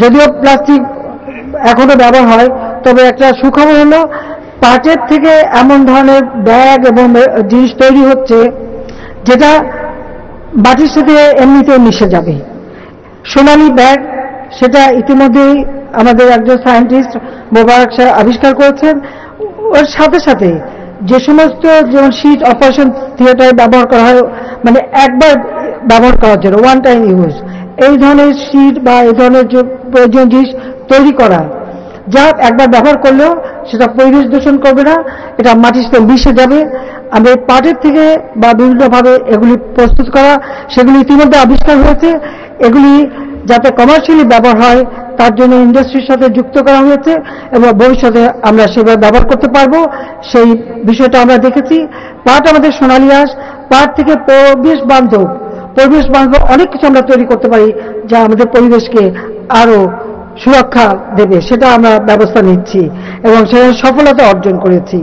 যদিও প্লাস্টিক এখনো ব্যবহার হয়, তবে একটা সুখবর হলো পাটের থেকে এমন ধরনের ব্যাগ এবং জিনিস তৈরি হচ্ছে যেটা মাটির সাথে এমনিতেই মিশে যাবে। সোনালী ব্যাগ, সেটা ইতিমধ্যেই আমাদের একজন সায়েন্টিস্ট মোবারক স্যার আবিষ্কার করেছেন। ওর সাথে সাথে যে সমস্ত যেমন শীট অপারেশন থিয়েটারে ব্যবহার করা হয়, মানে একবার ব্যবহার করার জন্য, ওয়ান টাইম ইউজ, এই ধরনের শীট বা এই ধরনের যে প্রয়োজনীয় জিনিস তৈরি করা, যা একবার ব্যবহার করলেও সেটা পরিবেশ দূষণ করবে না, এটা মাটির সাথে মিশে যাবে। আমি পাটের থেকে বা বিভিন্নভাবে এগুলি প্রস্তুত করা, সেগুলি ইতিমধ্যে আবিষ্কার হয়েছে। এগুলি যাতে কমার্শিয়ালি ব্যবহার হয় তার জন্য ইন্ডাস্ট্রির সাথে যুক্ত করা হয়েছে এবং ভবিষ্যতে আমরা সেভাবে ব্যবহার করতে পারবো, সেই বিষয়টা আমরা দেখেছি। পাট আমাদের সোনালী আঁশ, পাট থেকে পরিবেশ বান্ধব অনেক কিছু আমরা তৈরি করতে পারি যা আমাদের পরিবেশকে আরো সুরক্ষা দেবে, সেটা আমরা ব্যবস্থা নিচ্ছি এবং সেটা সফলতা অর্জন করেছি।